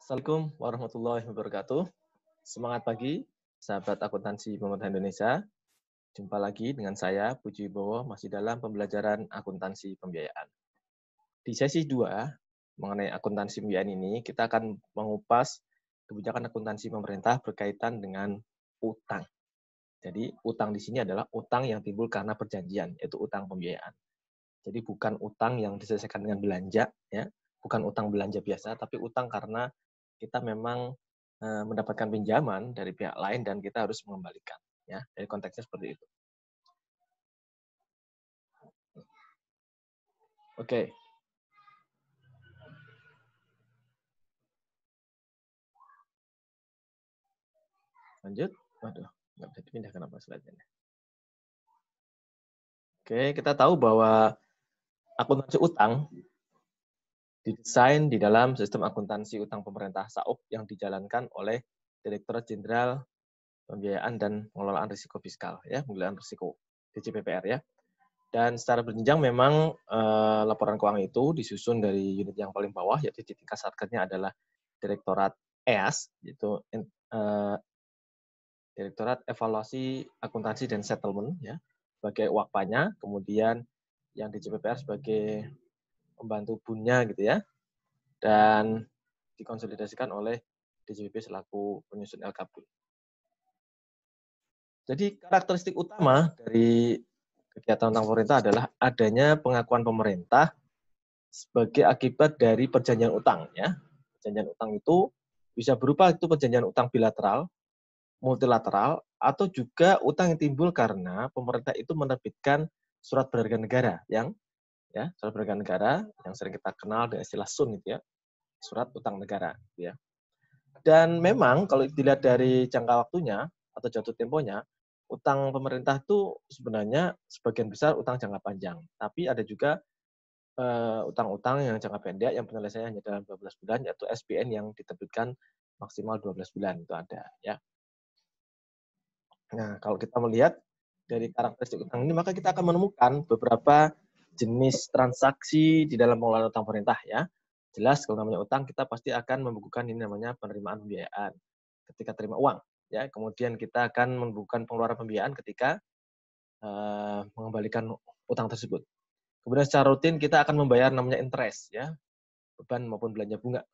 Assalamualaikum warahmatullahi wabarakatuh. Semangat pagi, sahabat akuntansi pemerintah Indonesia. Jumpa lagi dengan saya, Puji Wibowo, masih dalam pembelajaran akuntansi pembiayaan. Di sesi 2, mengenai akuntansi pembiayaan ini, kita akan mengupas kebijakan akuntansi pemerintah berkaitan dengan utang. Jadi, utang di sini adalah utang yang timbul karena perjanjian, yaitu utang pembiayaan. Jadi, bukan utang yang diselesaikan dengan belanja, ya, bukan utang belanja biasa, tapi utang karena kita memang mendapatkan pinjaman dari pihak lain dan kita harus mengembalikan, ya. Jadi konteksnya seperti itu. Oke. Lanjut. Waduh, nggak bisa dipindah kenapa slide-nya. Oke, kita tahu bahwa akuntansi utang didesain di dalam sistem akuntansi utang pemerintah SAUP yang dijalankan oleh Direktorat Jenderal Pembiayaan dan Pengelolaan Risiko Fiskal, ya, pengelolaan risiko DJPPR, ya. Dan secara berjenjang memang laporan keuangan itu disusun dari unit yang paling bawah, yaitu di tingkat satkernya adalah Direktorat EAS, yaitu Direktorat Evaluasi Akuntansi dan Settlement, ya, sebagai wakpanya, kemudian yang DJPPR sebagai pembantu bunnya gitu ya, dan dikonsolidasikan oleh DJPP selaku penyusun LKP. Jadi karakteristik utama dari kegiatan utang pemerintah adalah adanya pengakuan pemerintah sebagai akibat dari perjanjian utang, ya. Perjanjian utang itu bisa berupa itu perjanjian utang bilateral, multilateral, atau juga utang yang timbul karena pemerintah itu menerbitkan surat berharga negara yang surat berharga negara yang sering kita kenal dengan istilah SUN gitu ya, surat utang negara gitu ya. Dan memang kalau dilihat dari jangka waktunya atau jatuh temponya, utang pemerintah itu sebenarnya sebagian besar utang jangka panjang, tapi ada juga utang-utang yang jangka pendek yang penyelesaiannya hanya dalam 12 bulan, yaitu SBN yang diterbitkan maksimal 12 bulan, itu ada, ya. Nah, kalau kita melihat dari karakteristik utang ini, maka kita akan menemukan beberapa jenis transaksi di dalam pengelolaan utang pemerintah, ya. Jelas kalau namanya utang, kita pasti akan membukukan ini namanya penerimaan pembiayaan ketika terima uang, ya. Kemudian kita akan membukukan pengeluaran pembiayaan ketika mengembalikan utang tersebut. Kemudian secara rutin kita akan membayar namanya interest, ya, beban maupun belanja bunga.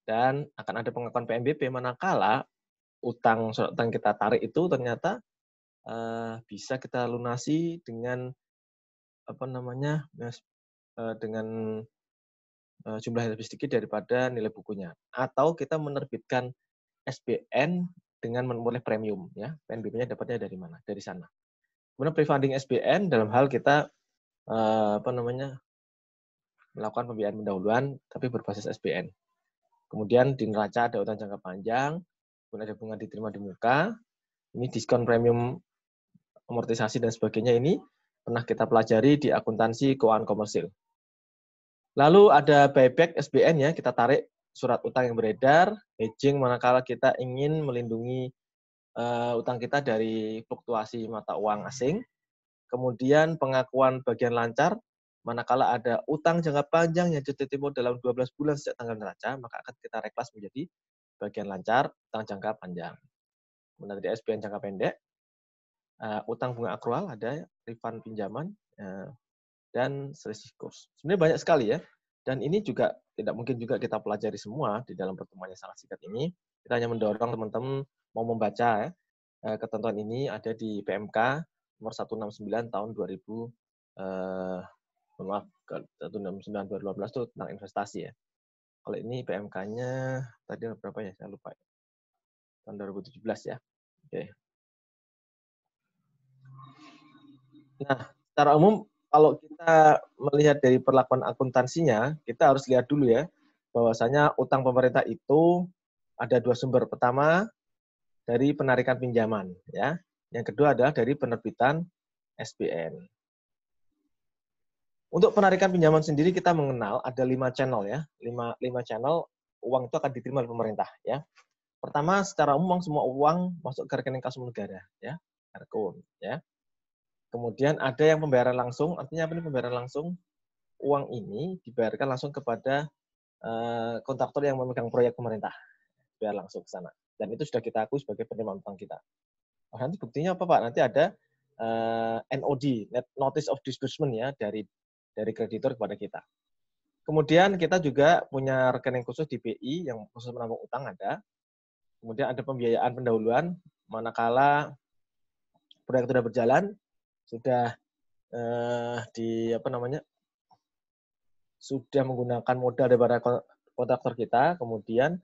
Dan akan ada pengakuan PMBP manakala surat utang kita tarik itu ternyata bisa kita lunasi dengan apa namanya, dengan jumlah yang lebih sedikit daripada nilai bukunya. Atau kita menerbitkan SBN dengan memperoleh premium, ya. PNBP-nya dapatnya dari mana? Dari sana. Kemudian pre-funding SBN dalam hal kita apa namanya, melakukan pembiayaan pendahuluan tapi berbasis SBN. Kemudian di neraca ada utang jangka panjang, kemudian ada bunga diterima di muka, ini diskon premium amortisasi dan sebagainya ini pernah kita pelajari di akuntansi keuangan komersil. Lalu ada buyback SBN, ya, kita tarik surat utang yang beredar, hedging manakala kita ingin melindungi utang kita dari fluktuasi mata uang asing. Kemudian pengakuan bagian lancar, manakala ada utang jangka panjang yang jatuh tempo dalam 12 bulan sejak tanggal neraca, maka akan kita reklas menjadi bagian lancar, utang jangka panjang. Kemudian ada SBN jangka pendek, utang bunga akrual, ada refund pinjaman, dan selisih kurs. Sebenarnya banyak sekali ya, dan ini juga tidak mungkin juga kita pelajari semua di dalam pertemuan yang sangat singkat ini. Kita hanya mendorong teman-teman mau membaca, ya. Ketentuan ini ada di PMK nomor 169 tahun 2000, maaf, 169 2018 itu tentang investasi ya. Kalau ini PMK-nya tadi berapa ya? Saya lupa. Tahun 2017 ya. Oke. Nah, secara umum kalau kita melihat dari perlakuan akuntansinya, kita harus lihat dulu ya, bahwasanya utang pemerintah itu ada dua sumber. Pertama, dari penarikan pinjaman, ya. Yang kedua adalah dari penerbitan SBN. Untuk penarikan pinjaman sendiri kita mengenal ada 5 channel ya, 5 channel uang itu akan diterima oleh pemerintah ya. Pertama, secara umum semua uang masuk ke rekening kas negara ya, RKUN ya. Kemudian ada yang pembayaran langsung, artinya apa nih pembayaran langsung? Uang ini dibayarkan langsung kepada kontraktor yang memegang proyek pemerintah, biar langsung ke sana. Dan itu sudah kita akui sebagai penerimaan utang kita. Oh, nanti buktinya apa Pak? Nanti ada NOD, Notice of Disbursement ya, dari kreditor kepada kita. Kemudian kita juga punya rekening khusus di BI yang khusus menabung utang ada. Kemudian ada pembiayaan pendahuluan, manakala proyek sudah berjalan, sudah sudah menggunakan modal daripada kontraktor kita, kemudian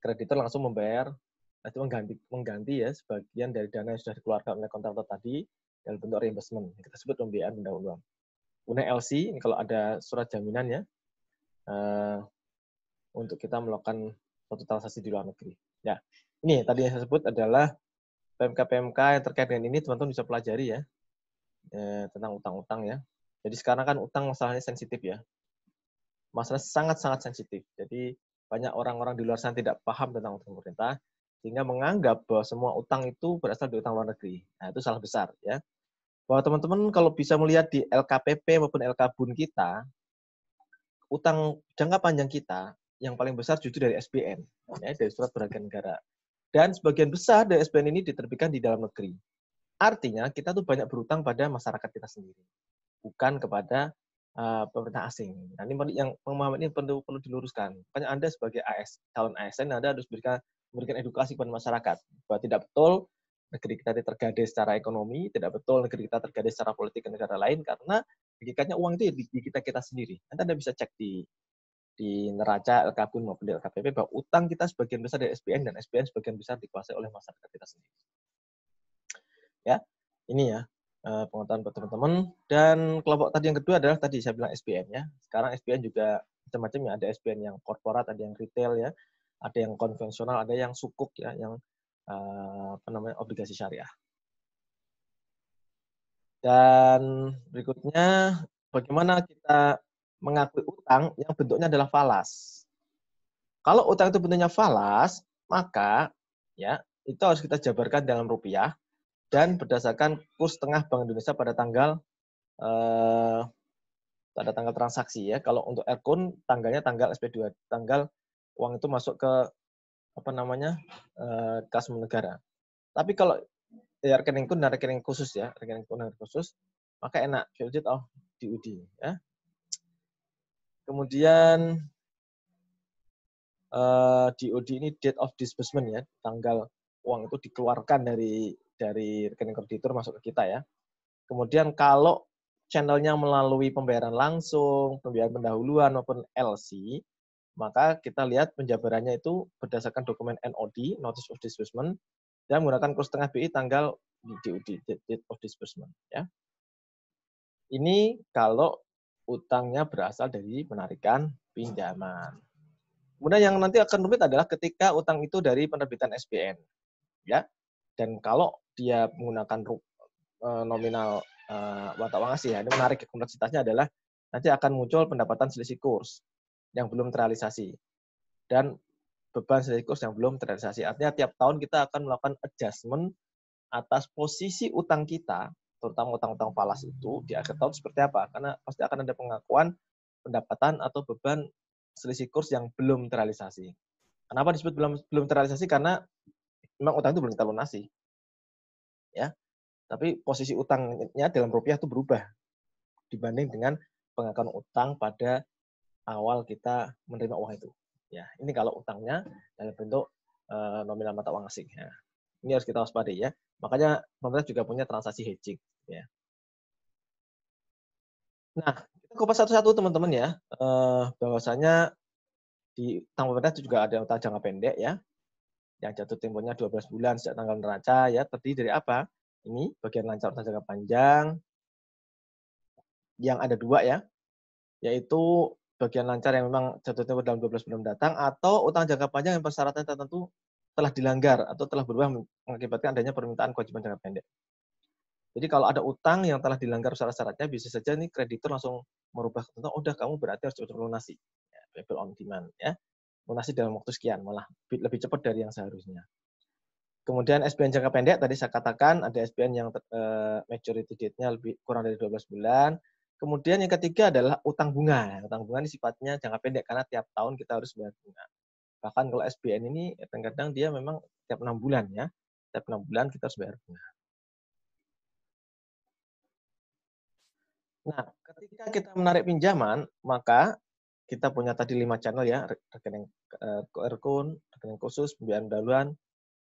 kreditor langsung membayar, itu mengganti ya sebagian dari dana yang sudah dikeluarkan oleh kontraktor tadi dalam bentuk reimbursement. Kita sebut pembiayaan pendahuluan. Kemudian LC, ini kalau ada surat jaminan ya, untuk kita melakukan suatu transaksi di luar negeri. Ya, ini tadi yang saya sebut adalah PMK-PMK yang terkait dengan ini, teman-teman bisa pelajari ya, tentang utang-utang ya. Jadi sekarang kan utang masalahnya sensitif ya. Masalah sangat-sangat sensitif. Jadi banyak orang-orang di luar sana tidak paham tentang utang pemerintah, sehingga menganggap bahwa semua utang itu berasal dari utang luar negeri. Nah, itu salah besar ya. Bahwa teman-teman kalau bisa melihat di LKPP maupun LKBUN kita, utang jangka panjang kita yang paling besar justru dari SBN, ya, dari surat berharga negara. Dan sebagian besar dari SBN ini diterbitkan di dalam negeri. Artinya kita tuh banyak berutang pada masyarakat kita sendiri, bukan kepada pemerintah asing. Nah, ini yang pemahaman ini perlu diluruskan. Makanya Anda sebagai calon ASN, Anda harus memberikan edukasi kepada masyarakat bahwa tidak betul negeri kita tergadai secara ekonomi, tidak betul negeri kita tergadai secara politik ke negara lain, karena hakikatnya uang itu di kita sendiri. Nanti Anda bisa cek di neraca LKBUN maupun di LKPP bahwa utang kita sebagian besar dari SBN dan SBN sebagian besar dikuasai oleh masyarakat kita sendiri. Ya, ini ya pengetahuan buat teman-teman. Dan kelompok tadi yang kedua adalah tadi saya bilang SBN ya. Sekarang SBN juga macam-macam ya. Ada SBN yang korporat, ada yang retail ya, ada yang konvensional, ada yang sukuk ya, yang obligasi syariah. Dan berikutnya bagaimana kita mengakui utang yang bentuknya adalah falas. Kalau utang itu bentuknya falas, maka ya itu harus kita jabarkan dalam rupiah dan berdasarkan kurs tengah Bank Indonesia pada tanggal transaksi ya. Kalau untuk Erkun tanggalnya tanggal SP2, tanggal uang itu masuk ke kas negara. Tapi kalau ya, rekening kun dan rekening khusus ya, rekening kun dan khusus, maka enak valid of DUD ya. Kemudian DOD ini date of disbursement ya, tanggal uang itu dikeluarkan dari rekening kreditur masuk ke kita ya. Kemudian kalau channelnya melalui pembayaran langsung, pembayaran pendahuluan maupun LC, maka kita lihat penjabarannya itu berdasarkan dokumen NOD, Notice of Disbursement, dan menggunakan kurs tengah BI tanggal DOD, date of disbursement ya. Ini kalau utangnya berasal dari penarikan pinjaman. Kemudian yang nanti akan rumit adalah ketika utang itu dari penerbitan SBN, ya. Dan kalau dia menggunakan nominal watak uang asing, ya, ini menarik kompleksitasnya adalah nanti akan muncul pendapatan selisih kurs yang belum terrealisasi dan beban selisih kurs yang belum terrealisasi. Artinya tiap tahun kita akan melakukan adjustment atas posisi utang kita, terutama utang-utang falas itu di akhir tahun seperti apa? Karena pasti akan ada pengakuan pendapatan atau beban selisih kurs yang belum terrealisasi. Kenapa disebut belum terrealisasi? Karena memang utang itu belum kita lunasi. Ya. Tapi posisi utangnya dalam rupiah itu berubah dibanding dengan pengakuan utang pada awal kita menerima uang itu. Ya, ini kalau utangnya dalam bentuk nominal mata uang asing. Ya. Ini harus kita waspadai ya. Makanya pemerintah juga punya transaksi hedging. Ya. Nah, kita kupas satu-satu teman-teman ya. Bahwasanya di utang pemerintah itu juga ada utang jangka pendek ya, yang jatuh temponya 12 bulan sejak tanggal neraca ya, terdiri dari apa? Ini bagian lancar utang jangka panjang yang ada dua ya, yaitu bagian lancar yang memang jatuh tempo dalam 12 bulan mendatang, atau utang jangka panjang yang persyaratan tertentu telah dilanggar atau telah berubah mengakibatkan adanya permintaan kewajiban jangka pendek. Jadi kalau ada utang yang telah dilanggar syarat-syaratnya, bisa saja nih kreditur langsung merubah ketentuan, udah kamu berarti harus cepat lunasi, ya, payable on demand ya. Lunasi dalam waktu sekian, malah lebih cepat dari yang seharusnya. Kemudian SBN jangka pendek, tadi saya katakan ada SBN yang maturity date-nya kurang dari 12 bulan, Kemudian yang ketiga adalah utang bunga. Utang bunga ini sifatnya jangka pendek karena tiap tahun kita harus bayar bunga. Bahkan kalau SBN ini kadang-kadang dia memang tiap 6 bulan ya. Tiap 6 bulan kita harus bayar bunga. Nah, ketika kita menarik pinjaman, maka kita punya tadi 5 channel ya, rekening rekun, rekening khusus, pembayaran dahuluan,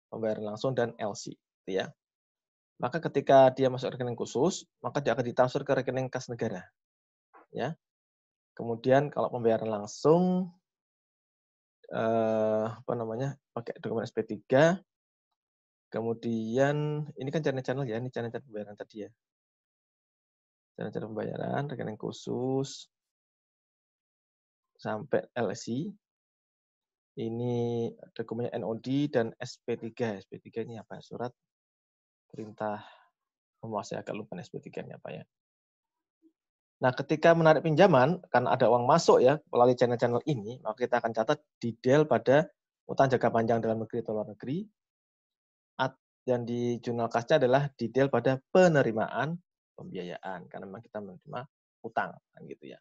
pembayaran langsung, dan LC. Gitu ya. Maka ketika dia masuk rekening khusus, maka dia akan ditransfer ke rekening kas negara. Ya. Kemudian kalau pembayaran langsung, pakai dokumen SP3. Kemudian ini kan channel-channel ya, ini channel-channel pembayaran tadi ya. Channel-channel pembayaran, rekening khusus, sampai LC. Ini dokumennya NOD dan SP3. SP3 ini apa? Surat perintah menguasai, agak lupa SP3 ini apa ya. Nah, ketika menarik pinjaman, kan ada uang masuk ya melalui channel-channel ini, maka kita akan catat detail pada utang jangka panjang dalam negeri atau luar negeri. Dan di jurnal kasnya adalah detail pada penerimaan pembiayaan, karena memang kita menerima utang, kan gitu ya.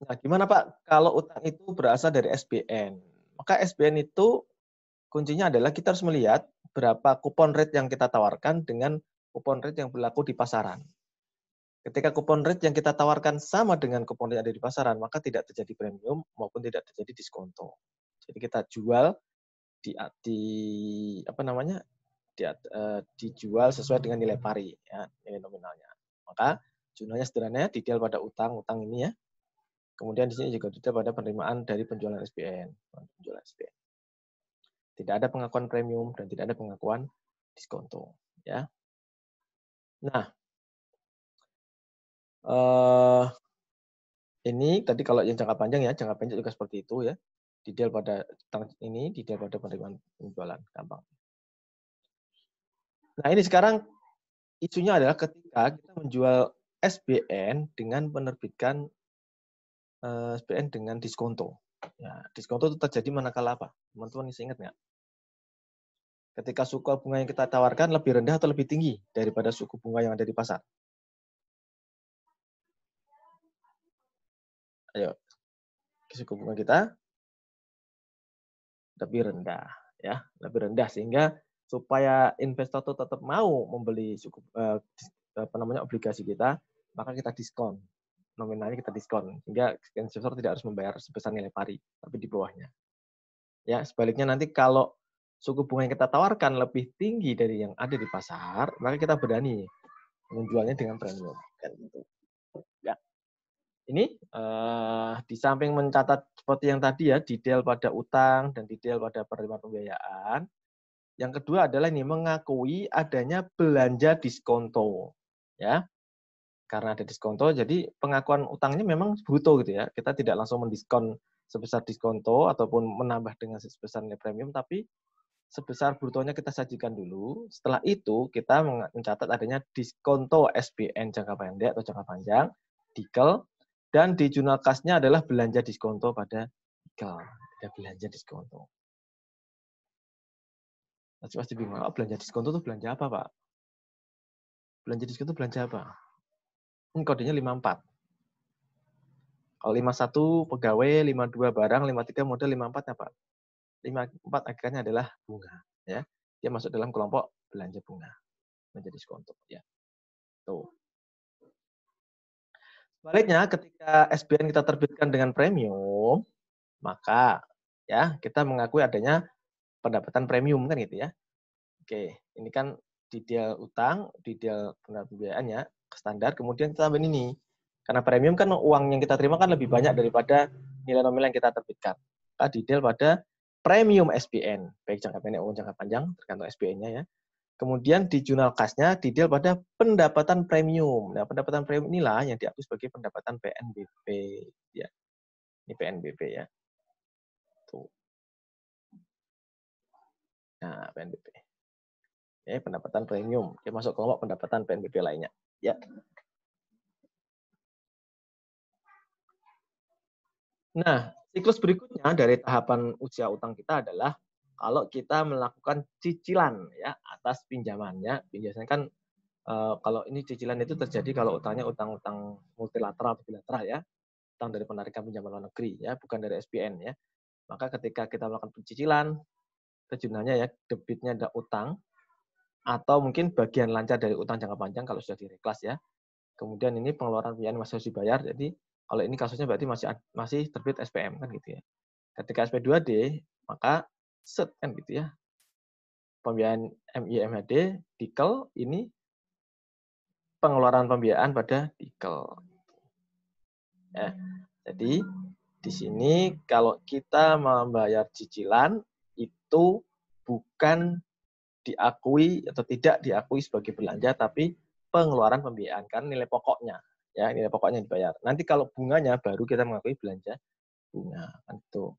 Nah, gimana Pak kalau utang itu berasal dari SBN? Maka SBN itu kuncinya adalah kita harus melihat berapa kupon rate yang kita tawarkan dengan kupon rate yang berlaku di pasaran. Ketika kupon rate yang kita tawarkan sama dengan kupon rate yang ada di pasaran, maka tidak terjadi premium maupun tidak terjadi diskonto. Jadi kita jual dijual sesuai dengan nilai pari ya, nilai nominalnya. Maka jurnalnya sederhana, detail pada utang ini ya. Kemudian di sini juga detail pada penerimaan dari penjualan SBN. Tidak ada pengakuan premium dan tidak ada pengakuan diskonto ya. Nah, ini tadi kalau yang jangka panjang ya, jangka pendek juga seperti itu ya. Detail pada ini, detail pada penerimaan penjualan, gampang. Nah, ini sekarang isunya adalah ketika kita menjual SBN dengan menerbitkan SBN dengan diskonto. Ya, diskonto itu terjadi manakala apa? Teman-teman masih ingat nggak? Ketika suku bunga yang kita tawarkan lebih rendah atau lebih tinggi daripada suku bunga yang ada di pasar? Ayo, suku bunga kita lebih rendah, ya, lebih rendah sehingga supaya investor itu tetap mau membeli obligasi kita, maka kita diskon, nominalnya kita diskon, sehingga investor tidak harus membayar sebesar nilai pari, tapi di bawahnya. Ya, sebaliknya nanti kalau suku bunga yang kita tawarkan lebih tinggi dari yang ada di pasar, maka kita berani menjualnya dengan premium. Kan gitu. Ya. Ini di samping mencatat seperti yang tadi ya, detail pada utang dan detail pada penerimaan pembiayaan. Yang kedua adalah ini mengakui adanya belanja diskonto. Ya. Karena ada diskonto, jadi pengakuan utangnya memang bruto gitu ya. Kita tidak langsung mendiskon sebesar diskonto ataupun menambah dengan sebesar nilai premium, tapi sebesar brutonya kita sajikan dulu. Setelah itu kita mencatat adanya diskonto SBN jangka pendek atau jangka panjang, DIKEL, dan di jurnal kasnya adalah belanja diskonto pada DIKEL. Ada belanja diskonto. Pasti bingung, belanja diskonto itu belanja apa, Pak? Belanja diskonto belanja apa? Ini kodenya 54. Kalau 51 pegawai, 52 barang, 53 modal, 54 apa? 54 akhirnya adalah bunga. Ya. Dia masuk dalam kelompok belanja bunga. Menjadi diskonto. Ya. Tuh. Sebaliknya, ketika SBN kita terbitkan dengan premium, maka ya kita mengakui adanya pendapatan premium kan gitu ya. Oke, ini kan detail utang, detail pembiayaan ya, standar. Kemudian kita tambahin ini. Karena premium kan uang yang kita terima kan lebih banyak daripada nilai nominal yang kita terbitkan. Kita detail pada premium SBN, baik jangka pendek maupun jangka panjang, tergantung SBN-nya ya. Kemudian di jurnal kasnya detail pada pendapatan premium. Nah, pendapatan premium inilah yang diakui sebagai pendapatan PNBP. Ya, ini PNBP ya. Tuh. Nah, PNBP. Ya, pendapatan premium. Dia masuk kelompok pendapatan PNBP lainnya. Ya. Nah, siklus berikutnya dari tahapan usia utang kita adalah kalau kita melakukan cicilan ya atas pinjamannya. Biasanya kan kalau ini cicilan itu terjadi kalau utangnya utang-utang multilateral atau bilateral ya, utang dari penarikan pinjaman luar negeri ya, bukan dari SPN ya. Maka ketika kita melakukan pencicilan, terjunannya ya debitnya ada utang atau mungkin bagian lancar dari utang jangka panjang kalau sudah direklas ya. Kemudian ini pengeluaran pembiayaan masih harus dibayar. Jadi kalau ini kasusnya berarti masih terbit SPM kan gitu ya. Ketika SP2D maka set kan gitu ya. Pembiayaan MIMHD, dikel ini pengeluaran pembiayaan pada dikel. Ya. Jadi di sini kalau kita membayar cicilan itu bukan diakui atau tidak diakui sebagai belanja, tapi pengeluaran pembiayaan kan nilai pokoknya, ya nilai pokoknya dibayar. Nanti kalau bunganya baru kita mengakui belanja bunga, kan itu.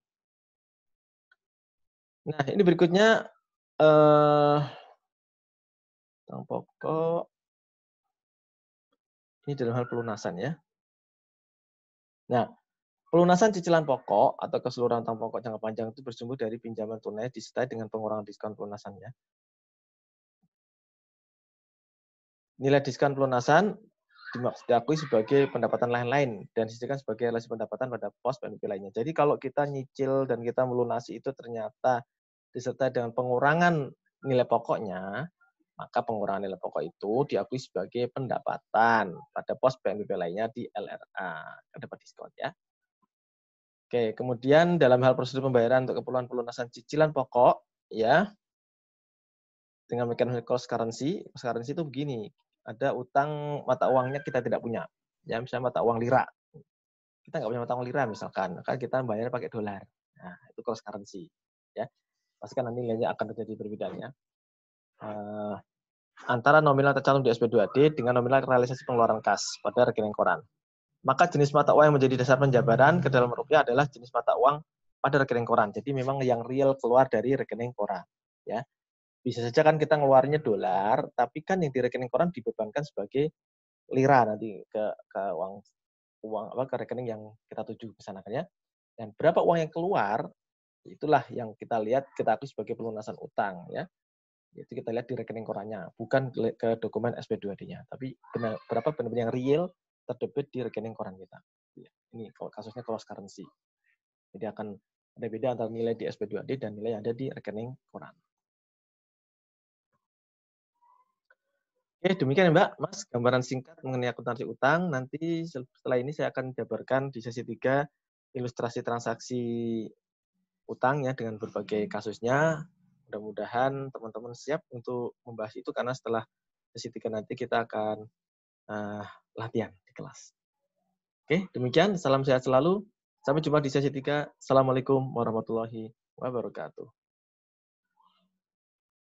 Nah ini berikutnya utang pokok ini dalam hal pelunasan ya. Nah pelunasan cicilan pokok atau keseluruhan utang pokok jangka panjang itu bersumber dari pinjaman tunai disertai dengan pengurangan diskon pelunasannya. Nilai diskon pelunasan diakui sebagai pendapatan lain-lain dan disediakan sebagai relasi pendapatan pada pos PNBP lainnya. Jadi kalau kita nyicil dan kita melunasi itu ternyata disertai dengan pengurangan nilai pokoknya, maka pengurangan nilai pokok itu diakui sebagai pendapatan pada pos PNBP lainnya di LRA. Dapat diskon ya. Oke, kemudian dalam hal prosedur pembayaran untuk keperluan pelunasan cicilan pokok, ya, dengan mekanisme cross currency itu begini, ada utang mata uangnya kita tidak punya, ya misalnya mata uang lira, kita nggak punya mata uang lira misalkan, maka kita bayar pakai dolar, nah itu cross currency, ya, pastikan nanti nilainya akan terjadi perbedaan ya. Antara nominal tercantum di SP2D dengan nominal realisasi pengeluaran kas pada rekening koran. Maka jenis mata uang yang menjadi dasar penjabaran ke dalam rupiah adalah jenis mata uang pada rekening koran. Jadi memang yang real keluar dari rekening koran, ya. Bisa saja kan kita ngeluarnya dolar, tapi kan yang di rekening koran dibebankan sebagai lira nanti ke uang apa ke rekening yang kita tuju ke sana kan ya. Dan berapa uang yang keluar itulah yang kita lihat kita akui sebagai pelunasan utang ya. Itu kita lihat di rekening korannya, bukan ke dokumen SP2D-nya, tapi berapa benar-benar yang real terdebit di rekening koran kita. Ini kasusnya cross currency. Jadi akan ada beda antara nilai di SP2D dan nilai yang ada di rekening koran. Oke, demikian ya Mbak, Mas, gambaran singkat mengenai akuntansi utang. Nanti setelah ini saya akan jabarkan di sesi 3 ilustrasi transaksi utang ya dengan berbagai kasusnya. Mudah-mudahan teman-teman siap untuk membahas itu karena setelah sesi 3 nanti kita akan latihan di kelas. Oke, demikian. Salam sehat selalu. Sampai jumpa di sesi 3. Assalamualaikum warahmatullahi wabarakatuh.